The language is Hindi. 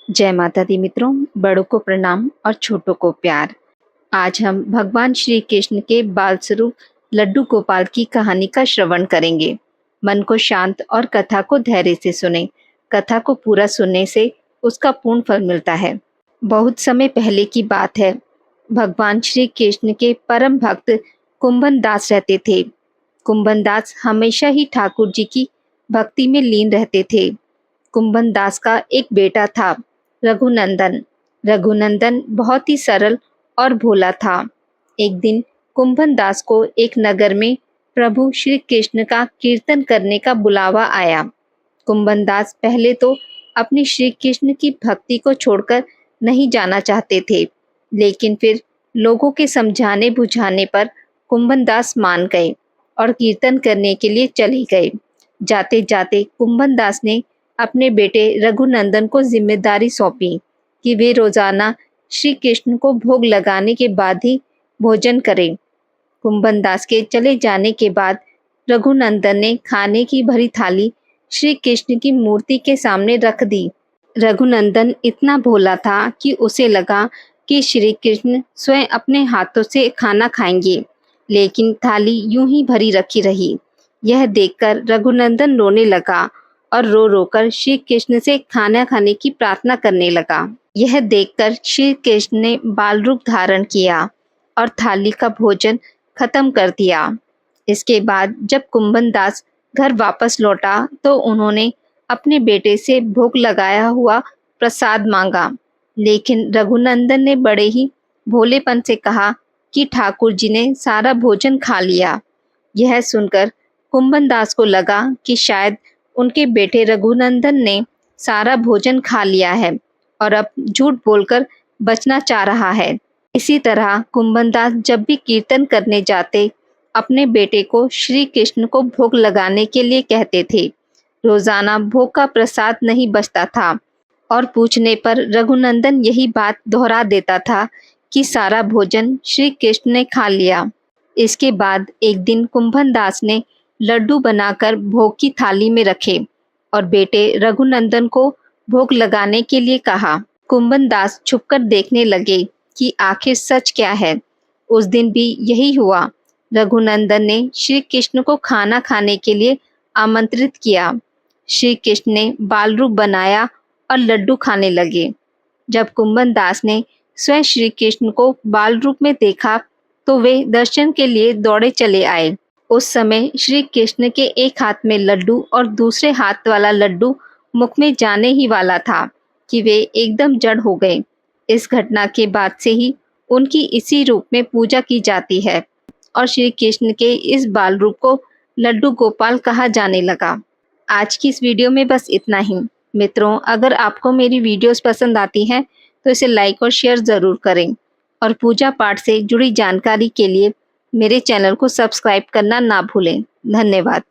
जय माता दी मित्रों, बड़ों को प्रणाम और छोटों को प्यार। आज हम भगवान श्री कृष्ण के बाल स्वरूप लड्डू गोपाल की कहानी का श्रवण करेंगे। मन को शांत और कथा को धैर्य से सुने। कथा को पूरा सुनने से उसका पूर्ण फल मिलता है। बहुत समय पहले की बात है। भगवान श्री कृष्ण के परम भक्त कुंभन दास रहते थे। कुंभन दास हमेशा ही ठाकुर जी की भक्ति में लीन रहते थे। कुंभन दास का एक बेटा था, रघुनंदन। रघुनंदन बहुत ही सरल और भोला था। एक दिन कुंभन दास को एक नगर में प्रभु श्री कृष्ण का कीर्तन करने का बुलावा आया। कुंभन दास पहले तो अपनी श्री कृष्ण की भक्ति को छोड़कर नहीं जाना चाहते थे, लेकिन फिर लोगों के समझाने बुझाने पर कुंभन दास मान गए और कीर्तन करने के लिए चले गए। जाते जाते कुंभन दास ने अपने बेटे रघुनंदन को जिम्मेदारी सौंपी कि वे रोजाना श्री कृष्ण को भोग लगाने के बाद ही भोजन करें। कुंभन दास के चले जाने के बाद रघुनंदन ने खाने की भरी थाली श्री कृष्ण की मूर्ति के सामने रख दी। रघुनंदन इतना भोला था कि उसे लगा कि श्री कृष्ण स्वयं अपने हाथों से खाना खाएंगे, लेकिन थाली यूं ही भरी रखी रही। यह देखकर रघुनंदन रोने लगा और रो रो कर श्री कृष्ण से खाना खाने की प्रार्थना करने लगा। यह देखकर श्री कृष्ण ने बाल रूप धारण किया और थाली का भोजन खत्म कर दिया। इसके बाद जब कुंभन दास घर वापस लौटा तो उन्होंने अपने बेटे से भोग लगाया हुआ प्रसाद मांगा, लेकिन रघुनंदन ने बड़े ही भोलेपन से कहा कि ठाकुर जी ने सारा भोजन खा लिया। यह सुनकर कुंभन दास को लगा कि शायद उनके बेटे रघुनंदन ने सारा भोजन खा लिया है और अब झूठ बोलकर बचना चाह रहा है। इसी तरह कुंभन दास जब भी कीर्तन करने जाते, अपने बेटे को श्री कृष्ण को भोग लगाने के लिए कहते थे। रोजाना भोग का प्रसाद नहीं बचता था और पूछने पर रघुनंदन यही बात दोहरा देता था कि सारा भोजन श्री कृष्ण ने खा लिया। इसके बाद एक दिन कुंभन दास ने लड्डू बनाकर भोग की थाली में रखे और बेटे रघुनंदन को भोग लगाने के लिए कहा। कुंभन दास छुपकर देखने लगे कि आखिर सच क्या है। उस दिन भी यही हुआ। रघुनंदन ने श्री कृष्ण को खाना खाने के लिए आमंत्रित किया। श्री कृष्ण ने बाल रूप बनाया और लड्डू खाने लगे। जब कुंभन दास ने स्वयं श्री कृष्ण को बाल रूप में देखा तो वे दर्शन के लिए दौड़े चले आए। उस समय श्री कृष्ण के एक हाथ में लड्डू और दूसरे हाथ वाला लड्डू मुख में जाने ही वाला था कि वे एकदम जड़ हो गए। इस घटना के बाद से ही उनकी इसी रूप में पूजा की जाती है और श्री कृष्ण के इस बाल रूप को लड्डू गोपाल कहा जाने लगा। आज की इस वीडियो में बस इतना ही। मित्रों, अगर आपको मेरी वीडियोस पसंद आती हैं तो इसे लाइक और शेयर ज़रूर करें और पूजा पाठ से जुड़ी जानकारी के लिए मेरे चैनल को सब्सक्राइब करना ना भूलें। धन्यवाद।